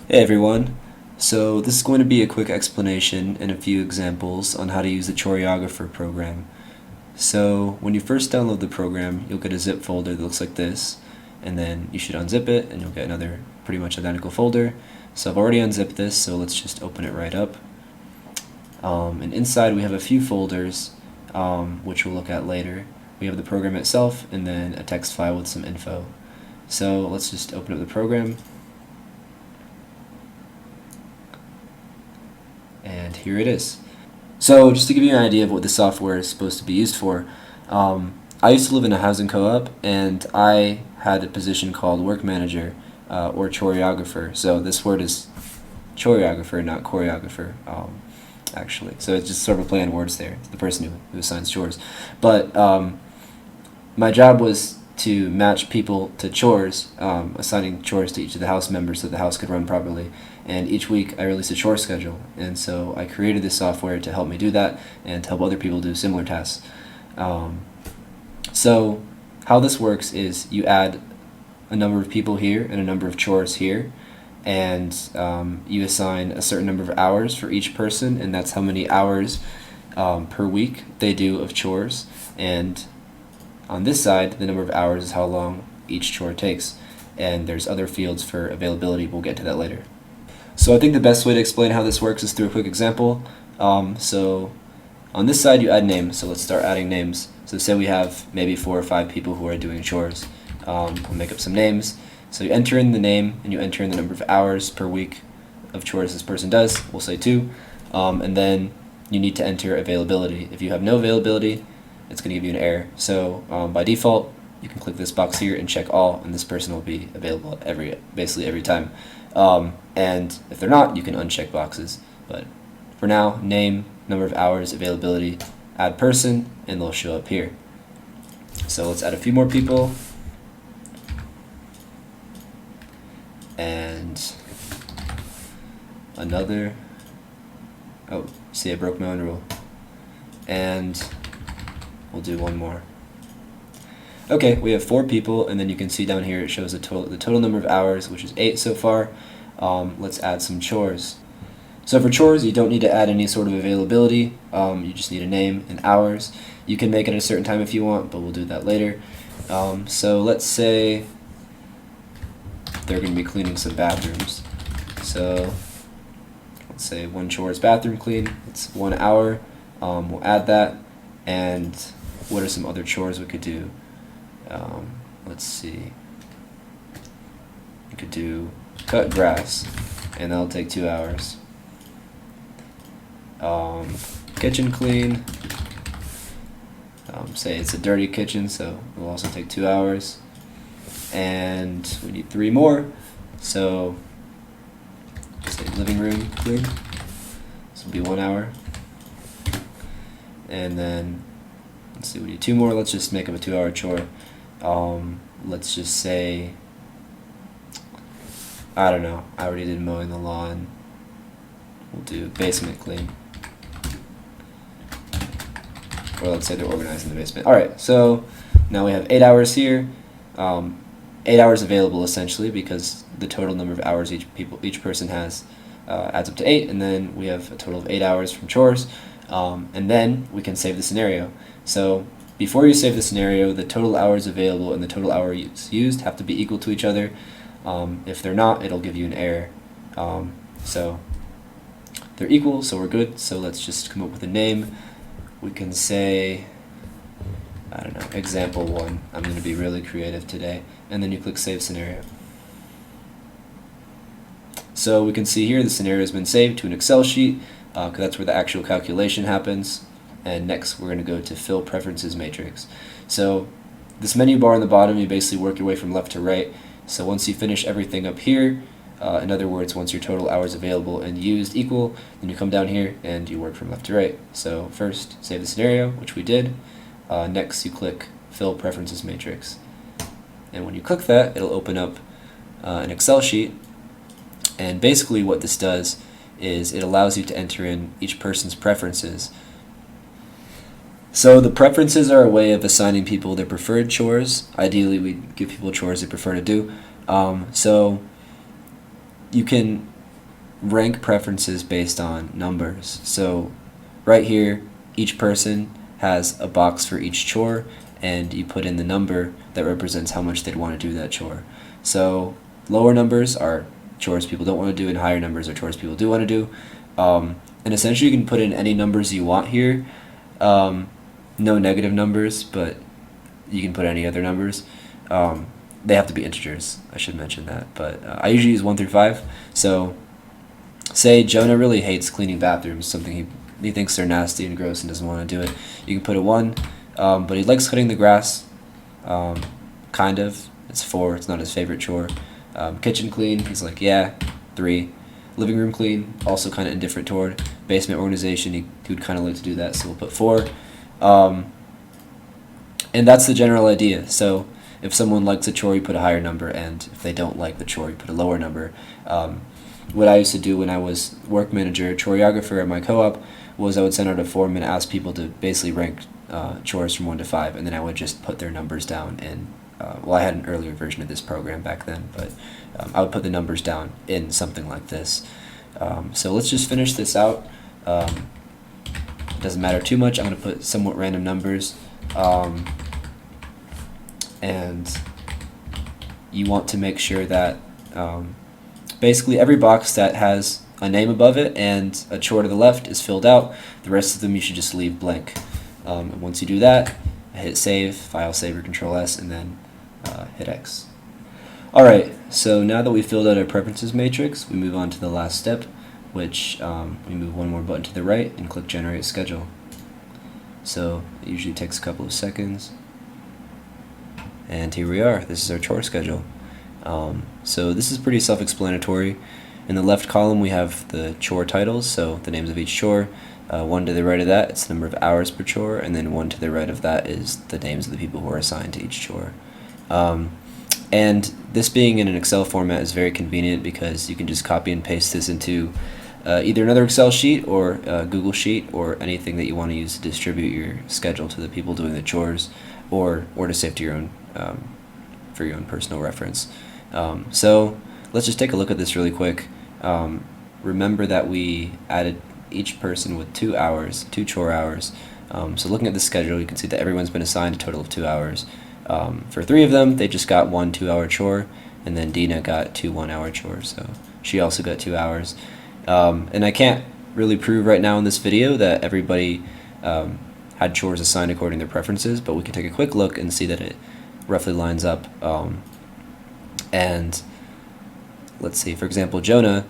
Hey everyone. So this is going to be a quick explanation and a few examples on how to use the Choreographer program. So when you first download the program, you'll get a zip folder that looks like this, and then you should unzip it and you'll get another pretty much identical folder. So I've already unzipped this, so let's just open it right up. And inside we have a few folders, which we'll look at later. We have the program itself and then a text file with some info. So let's just open up the program. And here it is. So just to give you an idea of what the software is supposed to be used for, I used to live in a housing co-op and I had a position called work manager or choreographer. So this word is choreographer, not choreographer, actually. So it's just sort of a play on words there. It's the person who assigns chores. But my job was to match people to chores, assigning chores to each of the house members so the house could run properly. And each week I released a chore schedule, and so I created this software to help me do that and to help other people do similar tasks. So how this works is you add a number of people here and a number of chores here, and you assign a certain number of hours for each person, and that's how many hours per week they do of chores. And on this side, the number of hours is how long each chore takes, and there's other fields for availability. We'll get to that later. So I think the best way to explain how this works is through a quick example. So on this side you add names, so let's start adding names. So say we have maybe 4 or 5 people who are doing chores. We'll make up some names. So you enter in the name and you enter in the number of hours per week of chores this person does. We'll say 2. And then you need to enter availability. If you have no availability, it's going to give you an error. So by default, you can click this box here and check all, and this person will be available basically every time. And if they're not, you can uncheck boxes. But for now, name, number of hours, availability, add person, and they'll show up here. So let's add a few more people. And another. Oh, see, I broke my own rule. And we'll do one more. Okay, we have 4 people, and then you can see down here it shows the total number of hours, which is 8 so far. Let's add some chores. So for chores, you don't need to add any sort of availability. You just need a name and hours. You can make it at a certain time if you want, but we'll do that later. So let's say they're going to be cleaning some bathrooms. So let's say one chore is bathroom clean. It's 1 hour. We'll add that. And what are some other chores we could do? Let's see. You could do cut grass, and that'll take 2 hours. Kitchen clean. Say it's a dirty kitchen, so it'll also take 2 hours. And we need 3 more. So say living room clean. This will be 1 hour. And then let's see, we need 2 more. Let's just make up a 2-hour chore. Let's just say, I don't know, I already did mowing the lawn. We'll do basement clean. Or let's say they're organizing the basement. Alright, so now we have 8 hours here. 8 hours available essentially, because the total number of hours each person has adds up to 8, and then we have a total of 8 hours from chores. And then we can save the scenario. So before you save the scenario, the total hours available and the total hours used have to be equal to each other. If they're not, it'll give you an error. So they're equal, so we're good. So let's just come up with a name. We can say, I don't know, example 1. I'm going to be really creative today. And then you click Save Scenario. So we can see here the scenario has been saved to an Excel sheet, because that's where the actual calculation happens. And next we're going to go to Fill Preferences Matrix. So this menu bar on the bottom, you basically work your way from left to right. So once you finish everything up here, in other words, once your total hours available and used equal, then you come down here and you work from left to right. So first, save the scenario, which we did. Next, you click Fill Preferences Matrix. And when you click that, it'll open up an Excel sheet. And basically what this does is it allows you to enter in each person's preferences. So the preferences are a way of assigning people their preferred chores. Ideally, we give people chores they prefer to do. So you can rank preferences based on numbers. So right here, each person has a box for each chore, and you put in the number that represents how much they'd want to do that chore. So lower numbers are chores people don't want to do, and higher numbers are chores people do want to do. And essentially you can put in any numbers you want here. No negative numbers, but you can put any other numbers. They have to be integers, I should mention that. But I usually use 1 through 5. So say Jonah really hates cleaning bathrooms, something he thinks they're nasty and gross and doesn't want to do it. You can put a 1, but he likes cutting the grass, kind of. It's 4, it's not his favorite chore. Kitchen clean, he's like, yeah, 3. Living room clean, also kind of indifferent toward. Basement organization, he would kind of like to do that, so we'll put 4. And that's the general idea. So if someone likes a chore, you put a higher number, and if they don't like the chore, you put a lower number. What I used to do when I was work manager, choreographer at my co-op, was I would send out a form and ask people to basically rank chores from 1 to 5, and then I would just put their numbers down in, well, I had an earlier version of this program back then, but I would put the numbers down in something like this. So let's just finish this out. It doesn't matter too much. I'm going to put somewhat random numbers. And you want to make sure that basically every box that has a name above it and a chore to the left is filled out. The rest of them you should just leave blank. And once you do that, hit save, file saver, control S, and then hit X. Alright, so now that we've filled out our preferences matrix, we move on to the last step, which we move one more button to the right and click generate schedule. So it usually takes a couple of seconds. And here we are. This is our chore schedule. So this is pretty self-explanatory. In the left column we have the chore titles, so the names of each chore. 1 to the right of that, it's the number of hours per chore, and then 1 to the right of that is the names of the people who are assigned to each chore. And this being in an Excel format is very convenient because you can just copy and paste this into either another Excel sheet or a Google Sheet or anything that you want to use to distribute your schedule to the people doing the chores, or to save to your own for your own personal reference. So let's just take a look at this really quick. Remember that we added each person with 2 hours, 2 chore hours. So looking at the schedule, you can see that everyone's been assigned a total of 2 hours. For 3 of them, they just got 1 2-hour chore, and then Dina got 2 1-hour chores, so she also got 2 hours. And I can't really prove right now in this video that everybody had chores assigned according to their preferences, but we can take a quick look and see that it roughly lines up. And let's see, for example, Jonah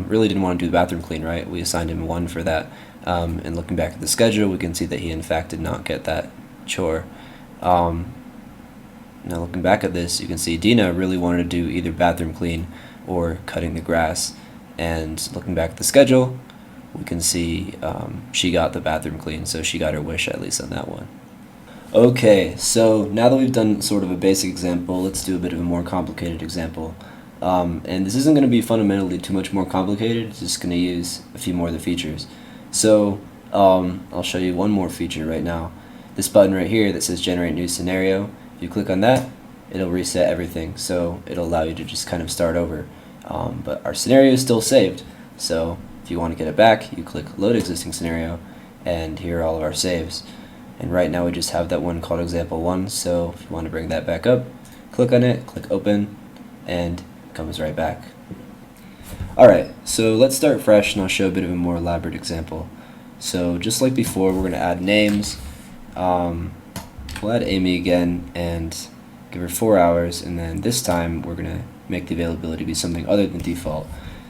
really didn't want to do the bathroom clean, right? We assigned him 1 for that. And looking back at the schedule, we can see that he in fact did not get that chore. Now looking back at this, you can see Dina really wanted to do either bathroom clean or cutting the grass. And looking back at the schedule, we can see she got the bathroom clean, so she got her wish at least on that one. Okay, so now that we've done sort of a basic example, let's do a bit of a more complicated example. And this isn't going to be fundamentally too much more complicated, it's just going to use a few more of the features. So I'll show you one more feature right now. This button right here that says generate new scenario, if you click on that, it'll reset everything, so it'll allow you to just kind of start over. But our scenario is still saved, so if you want to get it back, you click load existing scenario, and here are all of our saves. And right now we just have that one called example 1, so if you want to bring that back up, click on it, click open, and it comes right back. Alright, so let's start fresh and I'll show a bit of a more elaborate example. So just like before, we're going to add names. We'll add Amy again and give her 4 hours, and then this time we're going to make the availability be something other than default.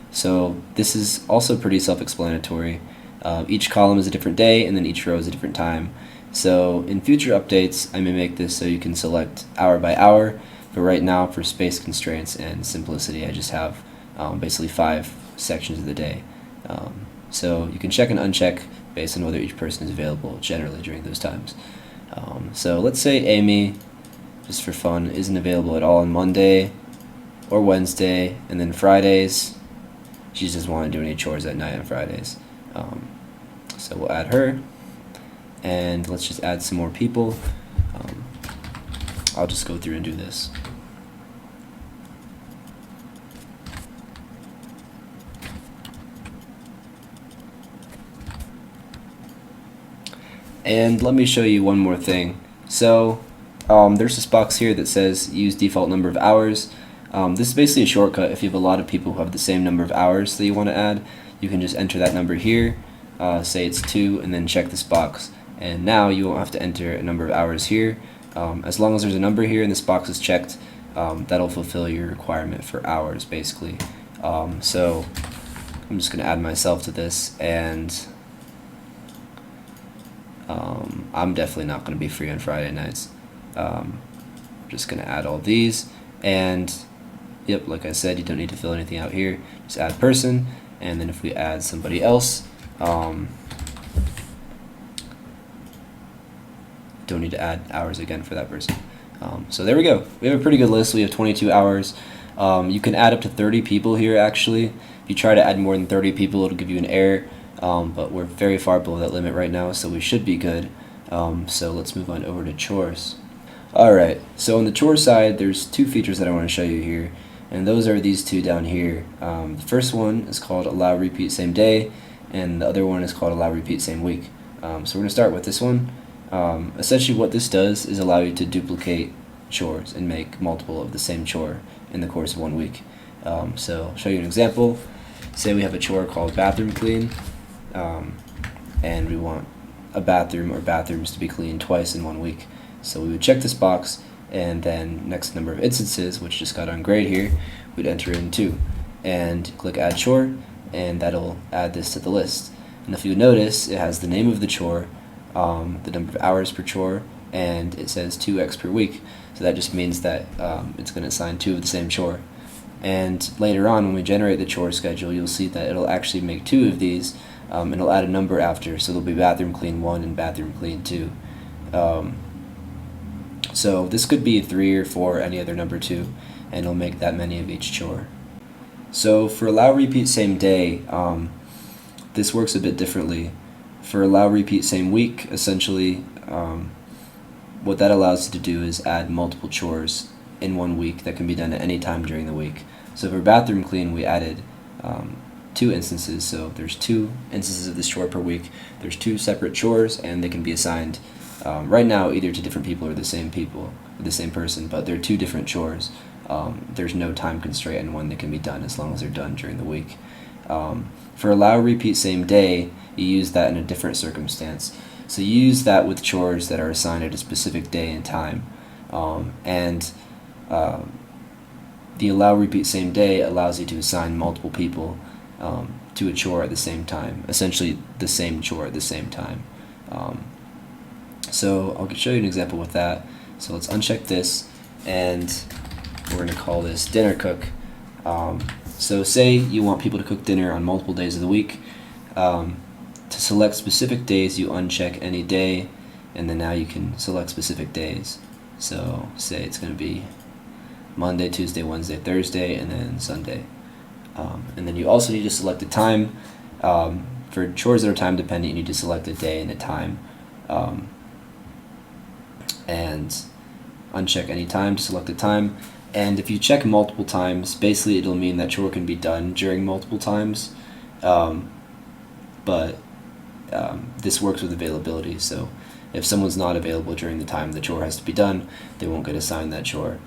So this is also pretty self-explanatory. Each column is a different day, and then each row is a different time. So in future updates, I may make this so you can select hour by hour, but right now for space constraints and simplicity, I just have basically 5 sections of the day. So you can check and uncheck based on whether each person is available generally during those times. So let's say Amy, just for fun, isn't available at all on Monday or Wednesday, and then Fridays, she just doesn't want to do any chores at night on Fridays. So we'll add her, and let's just add some more people. I'll just go through and do this. And let me show you one more thing. So there's this box here that says use default number of hours. This is basically a shortcut. If you have a lot of people who have the same number of hours that you want to add, you can just enter that number here, say it's 2, and then check this box. And now you won't have to enter a number of hours here. As long as there's a number here and this box is checked, that'll fulfill your requirement for hours, basically. So I'm just going to add myself to this, and I'm definitely not going to be free on Friday nights. Just going to add all these, and yep, like I said, you don't need to fill anything out here. Just add person, and then if we add somebody else, don't need to add hours again for that person. So there we go. We have a pretty good list. We have 22 hours. You can add up to 30 people here, actually. If you try to add more than 30 people, it'll give you an error. But we're very far below that limit right now, so we should be good. So let's move on over to chores. Alright, so on the chore side, there's two features that I want to show you here, and those are these two down here. The first one is called allow repeat same day, and the other one is called allow repeat same week. So we're going to start with this one. Essentially what this does is allow you to duplicate chores and make multiple of the same chore in the course of 1 week. So I'll show you an example. Say we have a chore called bathroom clean, and we want a bathroom or bathrooms to be cleaned twice in 1 week. So we would check this box, and then next number of instances, which just got on grade here, we'd enter in 2 and click add chore, and that'll add this to the list. And if you notice, it has the name of the chore, the number of hours per chore, and it says 2x per week. So that just means that it's going to assign 2 of the same chore. And later on, when we generate the chore schedule, you'll see that it'll actually make 2 of these, and it'll add a number after. So there'll be bathroom clean 1 and bathroom clean 2. So this could be 3 or 4, any other number too, and it'll make that many of each chore. So for allow repeat same day, this works a bit differently. For allow repeat same week, essentially, what that allows you to do is add multiple chores in 1 week that can be done at any time during the week. So for bathroom clean, we added 2 instances, so there's 2 instances of this chore per week. There's 2 separate chores, and they can be assigned right now either to different people or the same person, but they're 2 different chores. There's no time constraint on when they can be done as long as they're done during the week. For allow repeat same day, you use that in a different circumstance. So you use that with chores that are assigned at a specific day and time. The allow repeat same day allows you to assign multiple people to a chore at the same time, essentially the same chore at the same time. So I'll show you an example with that. So let's uncheck this, and we're going to call this dinner cook. So say you want people to cook dinner on multiple days of the week. To select specific days, you uncheck any day, and then now you can select specific days. So say it's going to be Monday, Tuesday, Wednesday, Thursday, and then Sunday. And then you also need to select a time. For chores that are time dependent, you need to select a day and a time. And uncheck any time to select a time. And if you check multiple times, basically it'll mean that chore can be done during multiple times. But this works with availability, so if someone's not available during the time the chore has to be done, they won't get assigned that chore.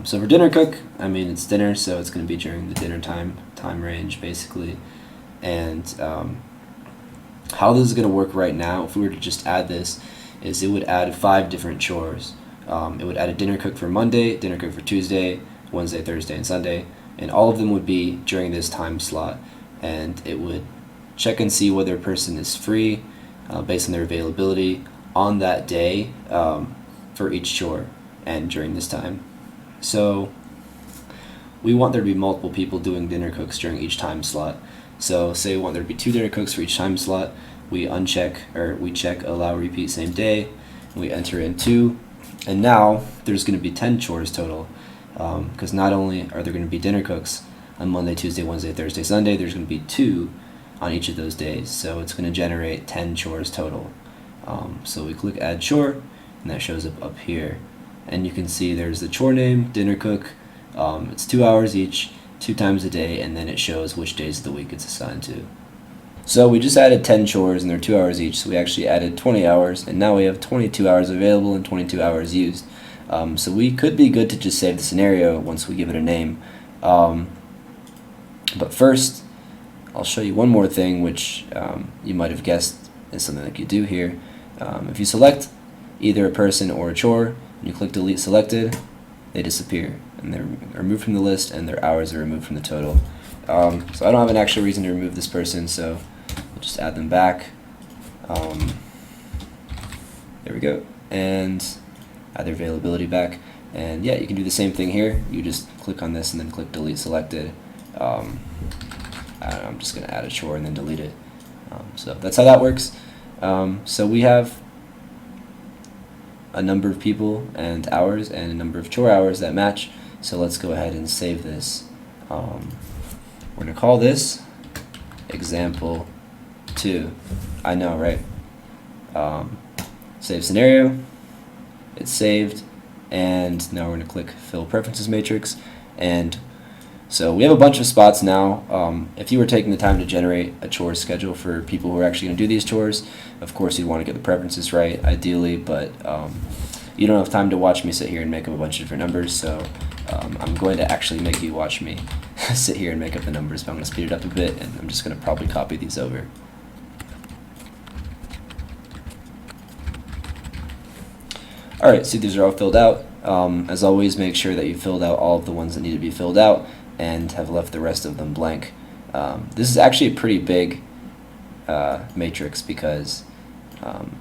So for dinner cook, I mean, it's dinner, so it's going to be during the dinner time range, basically. And how this is going to work right now, if we were to just add this, is it would add 5 different chores. It would add a dinner cook for Monday, dinner cook for Tuesday, Wednesday, Thursday, and Sunday, and all of them would be during this time slot. And it would check and see whether a person is free based on their availability on that day for each chore and during this time. So we want there to be multiple people doing dinner cooks during each time slot. So say we want there to be 2 dinner cooks for each time slot, we check allow repeat same day, we enter in 2, and now there's going to be 10 chores total, because not only are there going to be dinner cooks on Monday, Tuesday, Wednesday, Thursday, Sunday, there's going to be 2 on each of those days, so it's going to generate 10 chores total. So we click add chore, and that shows up here, and you can see there's the chore name, dinner cook. It's 2 hours each, 2 times a day, and then it shows which days of the week it's assigned to. So we just added 10 chores and they're 2 hours each, so we actually added 20 hours, and now we have 22 hours available and 22 hours used. So we could be good to just save the scenario once we give it a name. But first, I'll show you one more thing, which you might have guessed is something that you do here. If you select either a person or a chore, and you click delete selected, they disappear, and they're removed from the list, and their hours are removed from the total. So I don't have an actual reason to remove this person, so we'll just add them back. There we go, and add their availability back. And yeah, you can do the same thing here. You just click on this and then click delete selected. I'm just going to add a chore and then delete it. So that's how that works. So we have a number of people and hours and a number of chore hours that match. So let's go ahead and save this. We're going to call this example 2. I know, right? Save scenario. It's saved. And now we're going to click fill preferences matrix. And so we have a bunch of spots now. If you were taking the time to generate a chore schedule for people who are actually going to do these chores, of course you'd want to get the preferences right, ideally, but you don't have time to watch me sit here and make up a bunch of different numbers, so I'm going to actually make you watch me sit here and make up the numbers, but I'm going to speed it up a bit, and I'm just going to probably copy these over. Alright, see, these are all filled out. As always, make sure that you filled out all of the ones that need to be filled out and have left the rest of them blank. This is actually a pretty big matrix because,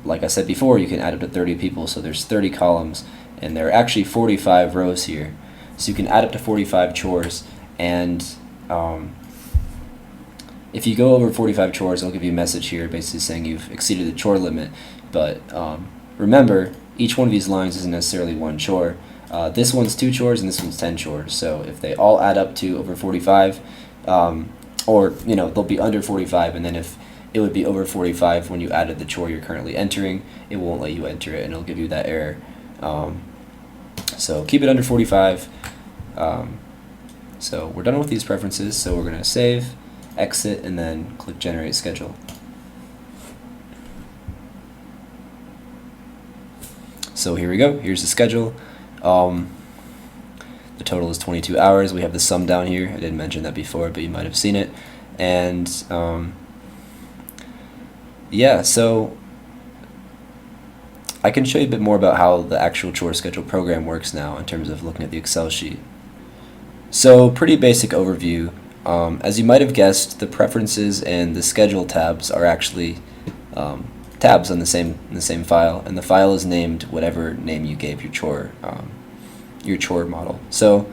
like I said before, you can add up to 30 people, so there's 30 columns, and there are actually 45 rows here. So you can add up to 45 chores, and if you go over 45 chores, it'll give you a message here basically saying you've exceeded the chore limit, but remember, each one of these lines isn't necessarily one chore. This one's 2 chores and this one's 10 chores. So if they all add up to over 45, or they'll be under 45, and then if it would be over 45 when you added the chore you're currently entering, it won't let you enter it and it'll give you that error. So keep it under 45. So we're done with these preferences, so we're going to save, exit, and then click generate schedule. So here we go, here's the schedule. The total is 22 hours. We have the sum down here. I didn't mention that before, but you might have seen it. And yeah, so I can show you a bit more about how the actual chore schedule program works now in terms of looking at the Excel sheet. So pretty basic overview. As you might have guessed, the preferences and the schedule tabs are actually tabs on the same file, and the file is named whatever name you gave your chore model. So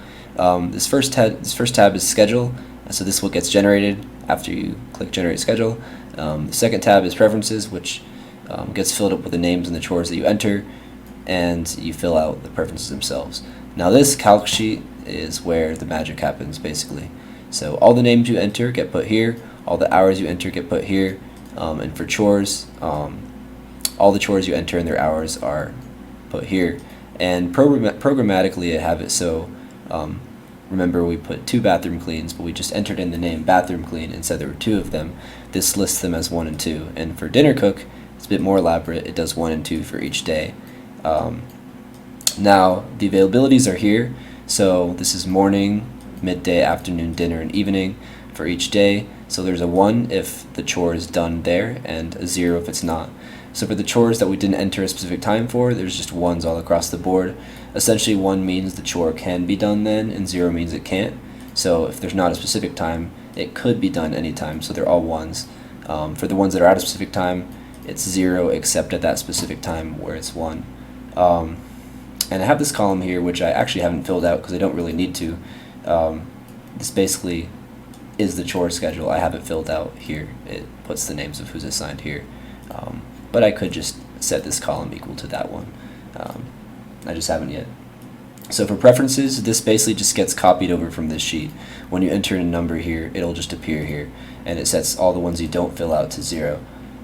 this first tab is schedule, so this is what gets generated after you click generate schedule. The second tab is preferences, which gets filled up with the names and the chores that you enter, and you fill out the preferences themselves. Now this calc sheet is where the magic happens, basically. So all the names you enter get put here, all the hours you enter get put here, and for chores, all the chores you enter and their hours are put here. And programmatically I have it so, remember we put 2 bathroom cleans, but we just entered in the name bathroom clean and said there were 2 of them. This lists them as 1 and 2. And for dinner cook, it's a bit more elaborate. It does 1 and 2 for each day. Now the availabilities are here. So this is morning, midday, afternoon, dinner, and evening for each day. So there's a 1 if the chore is done there, and a 0 if it's not. So for the chores that we didn't enter a specific time for, there's just 1s all across the board. Essentially 1 means the chore can be done then, and 0 means it can't. So if there's not a specific time, it could be done anytime, so they're all 1s. For the ones that are at a specific time, it's 0 except at that specific time where it's 1. And I have this column here, which I actually haven't filled out because I don't really need to. This basically is the chore schedule. I have it filled out here. It puts the names of who's assigned here. But I could just set this column equal to that one. I just haven't yet. So for preferences, this basically just gets copied over from this sheet. When you enter a number here, it'll just appear here, and it sets all the ones you don't fill out to 0.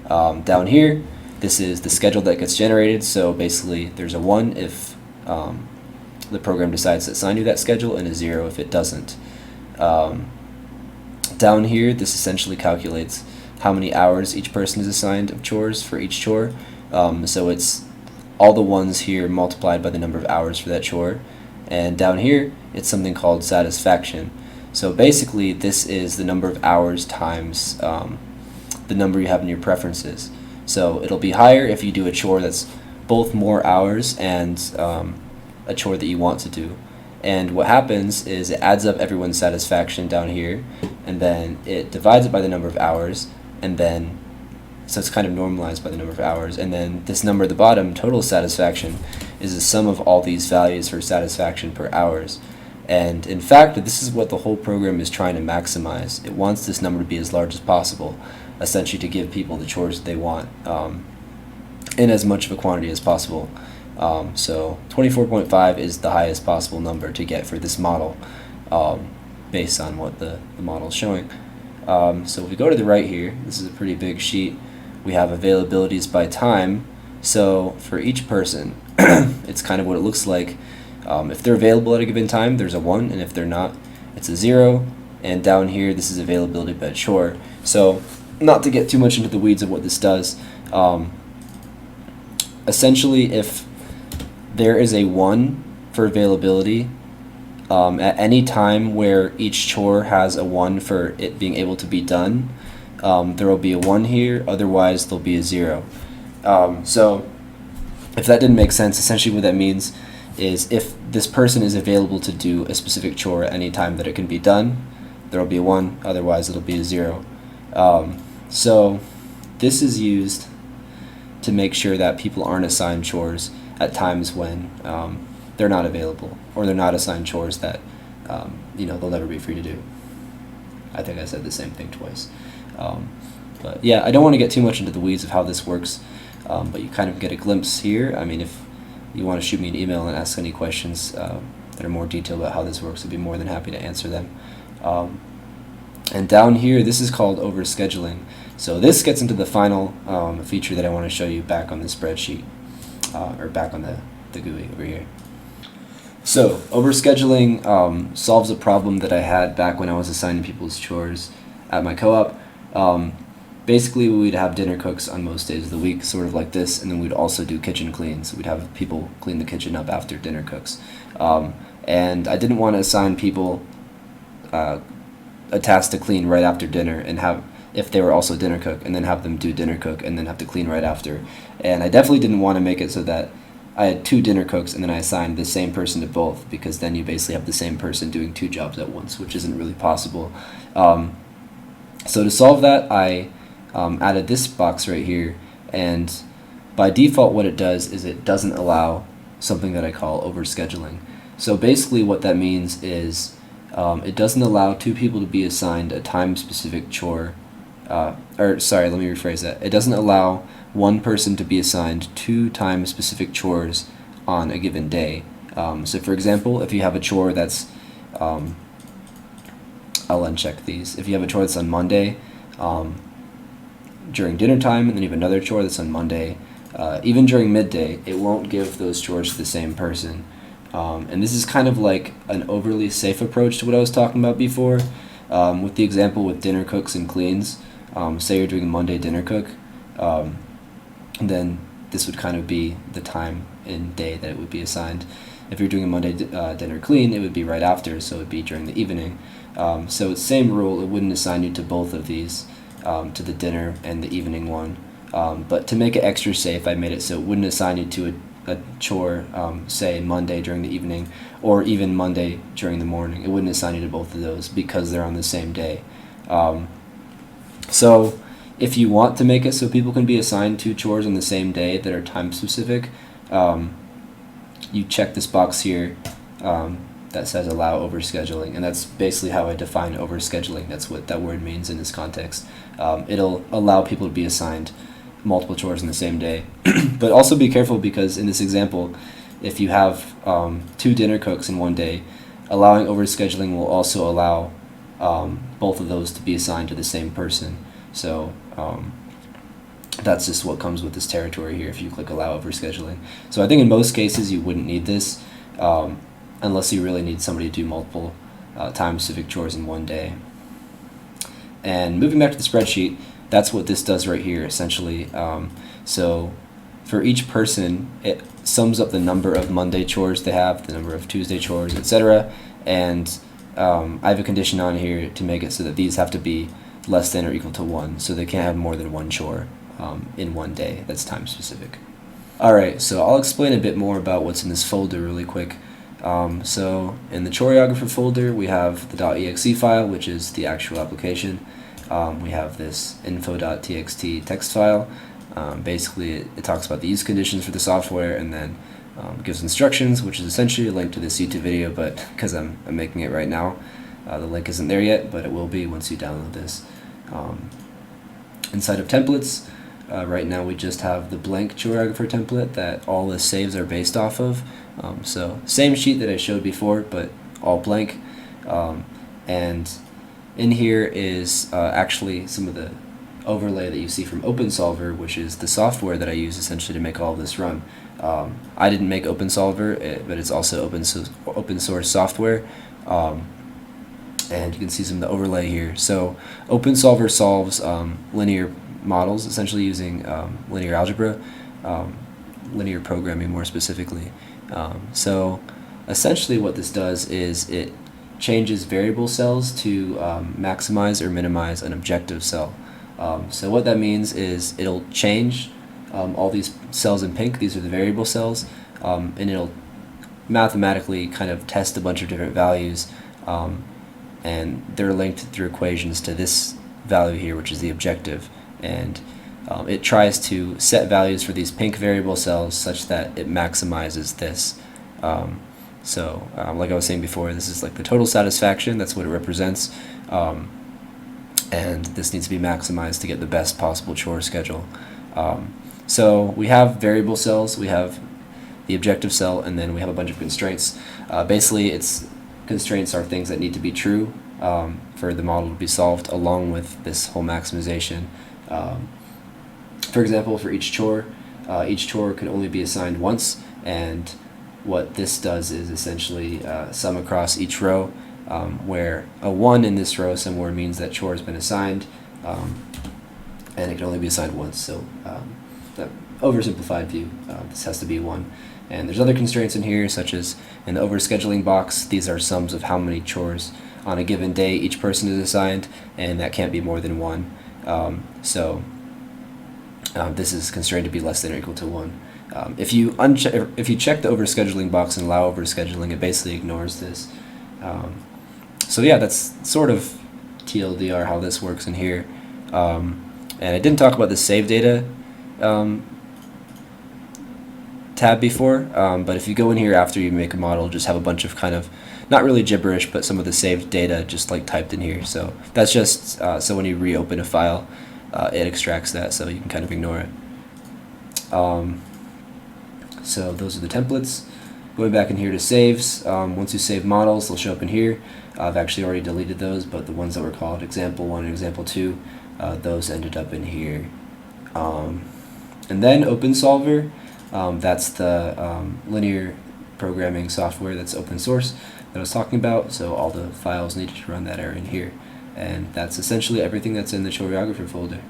Down here, this is the schedule that gets generated, so basically there's a 1 if the program decides to assign you that schedule, and a 0 if it doesn't. Down here, this essentially calculates how many hours each person is assigned of chores for each chore. So it's all the ones here multiplied by the number of hours for that chore. And down here, it's something called satisfaction. So basically, this is the number of hours times the number you have in your preferences. So it'll be higher if you do a chore that's both more hours and a chore that you want to do. And what happens is it adds up everyone's satisfaction down here, and then it divides it by the number of hours, and then so it's kind of normalized by the number of hours, and then this number at the bottom, total satisfaction, is the sum of all these values for satisfaction per hours. And in fact, this is what the whole program is trying to maximize. It wants this number to be as large as possible, essentially to give people the chores that they want in as much of a quantity as possible. So 24.5 is the highest possible number to get for this model, based on what the model is showing. So if we go to the right here, this is a pretty big sheet. We have availabilities by time. So for each person, it's kind of what it looks like. If they're available at a given time, there's a 1, and if they're not, it's a 0. And down here, this is availability by chore. So not to get too much into the weeds of what this does, essentially if there is a 1 for availability, at any time where each chore has a 1 for it being able to be done, there will be a 1 here, otherwise there'll be a 0. So if that didn't make sense, essentially what that means is if this person is available to do a specific chore at any time that it can be done, there will be a 1, otherwise it'll be a 0. So this is used to make sure that people aren't assigned chores at times when they're not available, or they're not assigned chores that they'll never be free to do. I think I said the same thing twice. But yeah, I don't want to get too much into the weeds of how this works, but you kind of get a glimpse here. I mean, if you want to shoot me an email and ask any questions that are more detailed about how this works, I'd be more than happy to answer them. And down here, this is called overscheduling. So this gets into the final feature that I want to show you back on the spreadsheet, or back on the GUI over here. So overscheduling solves a problem that I had back when I was assigning people's chores at my co-op. Basically, we'd have dinner cooks on most days of the week, sort of like this, and then we'd also do kitchen cleans. So we'd have people clean the kitchen up after dinner cooks. And I didn't want to assign people a task to clean right after dinner and have, if they were also dinner cook, and then have them do dinner cook and then have to clean right after. And I definitely didn't want to make it so that I had 2 dinner cooks and then I assigned the same person to both, because then you basically have the same person doing 2 jobs at once, which isn't really possible. So to solve that, I added this box right here, and by default what it does is it doesn't allow something that I call overscheduling. So basically what that means is it doesn't allow 2 people to be assigned a time-specific chore, or sorry, let me rephrase that. It doesn't allow 1 person to be assigned 2 time-specific chores on a given day. So for example, if you have a chore that's, I'll uncheck these. If you have a chore that's on Monday during dinner time, and then you have another chore that's on Monday, even during midday, it won't give those chores to the same person. And this is kind of like an overly safe approach to what I was talking about before. With the example with dinner cooks and cleans, say you're doing a Monday dinner cook, then this would kind of be the time and day that it would be assigned. If you're doing a Monday dinner clean, it would be right after, so it would be during the evening. So it's same rule, it wouldn't assign you to both of these, to the dinner and the evening one. But to make it extra safe, I made it so it wouldn't assign you to a chore, say Monday during the evening, or even Monday during the morning. It wouldn't assign you to both of those because they're on the same day. So if you want to make it so people can be assigned 2 chores on the same day that are time specific, you check this box here that says allow overscheduling, and that's basically how I define overscheduling. That's what that word means in this context. It'll allow people to be assigned multiple chores in the same day. But also be careful, because in this example, if you have 2 dinner cooks in one day, allowing overscheduling will also allow both of those to be assigned to the same person. So that's just what comes with this territory here if you click allow overscheduling. So I think in most cases you wouldn't need this, unless you really need somebody to do multiple time-specific chores in one day. And moving back to the spreadsheet, that's what this does right here, essentially. So for each person, it sums up the number of Monday chores they have, the number of Tuesday chores, etc. And I have a condition on here to make it so that these have to be less than or equal to 1, so they can't have more than one chore in one day that's time specific. Alright, so I'll explain a bit more about what's in this folder really quick. So in the Choreographer folder, we have the .exe file, which is the actual application. We have this info.txt text file. Basically, it talks about the use conditions for the software, and then gives instructions, which is essentially a link to this YouTube video, but because I'm making it right now, the link isn't there yet, but it will be once you download this. Inside of templates, right now we just have the blank Choreographer template that all the saves are based off of. So same sheet that I showed before, but all blank. And in here is actually some of the overlay that you see from OpenSolver, which is the software that I use essentially to make all of this run. I didn't make OpenSolver, but it's also open source software. And you can see some of the overlay here. So OpenSolver solves linear models, essentially using linear algebra, linear programming more specifically. So essentially what this does is it changes variable cells to maximize or minimize an objective cell. So what that means is it'll change all these cells in pink, these are the variable cells, and it'll mathematically kind of test a bunch of different values, and they're linked through equations to this value here, which is the objective. And it tries to set values for these pink variable cells such that it maximizes this. So like I was saying before, this is like the total satisfaction, that's what it represents. And this needs to be maximized to get the best possible chore schedule. So we have variable cells, we have the objective cell, and then we have a bunch of constraints. Basically, constraints are things that need to be true for the model to be solved, along with this whole maximization. For example, for each chore can only be assigned once, and what this does is essentially sum across each row, where a 1 in this row somewhere means that chore has been assigned, and it can only be assigned once. So the oversimplified view, this has to be 1. And there's other constraints in here, such as in the overscheduling box, these are sums of how many chores on a given day each person is assigned, and that can't be more than 1. This is constrained to be less than or equal to 1. If you check the overscheduling box and allow overscheduling, it basically ignores this. So yeah, that's sort of TLDR how this works in here. And I didn't talk about the save data tab before, but if you go in here after you make a model, just have a bunch of kind of, not really gibberish, but some of the saved data just like typed in here. So that's just so when you reopen a file, it extracts that, so you can kind of ignore it. So those are the templates. Going back in here to saves, once you save models, they'll show up in here. I've actually already deleted those, but the ones that were called example 1 and example 2, those ended up in here. And then OpenSolver, that's the linear programming software that's open source that I was talking about, so all the files needed to run that are in here. And that's essentially everything that's in the Choreographer folder.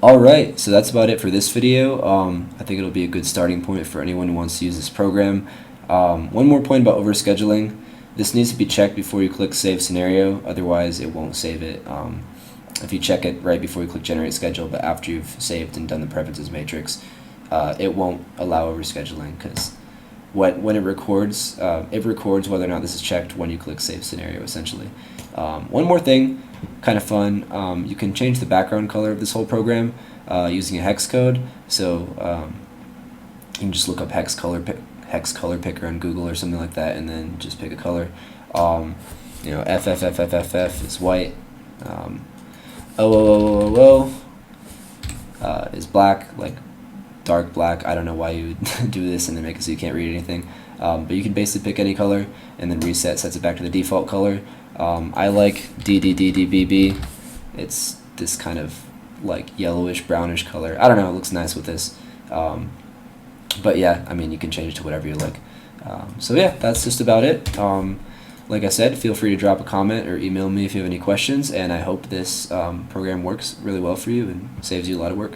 Alright, so that's about it for this video. I think it'll be a good starting point for anyone who wants to use this program. One more point about overscheduling. This needs to be checked before you click Save Scenario, otherwise it won't save it. If you check it right before you click Generate Schedule, but after you've saved and done the preferences matrix, it won't allow overscheduling, because when it records whether or not this is checked when you click Save Scenario, essentially. One more thing, kind of fun, you can change the background color of this whole program using a hex code. So you can just look up hex color picker on Google or something like that, and then just pick a color. You know, FFFFFF is white. OOOOO is black, like dark black. I don't know why you would do this and then make it so you can't read anything. But you can basically pick any color and then reset, sets it back to the default color. I like DDDDBB. It's this kind of like yellowish brownish color. I don't know, it looks nice with this. But yeah, I mean, you can change it to whatever you like. So yeah, that's just about it. Like I said, feel free to drop a comment or email me if you have any questions, and I hope this program works really well for you and saves you a lot of work.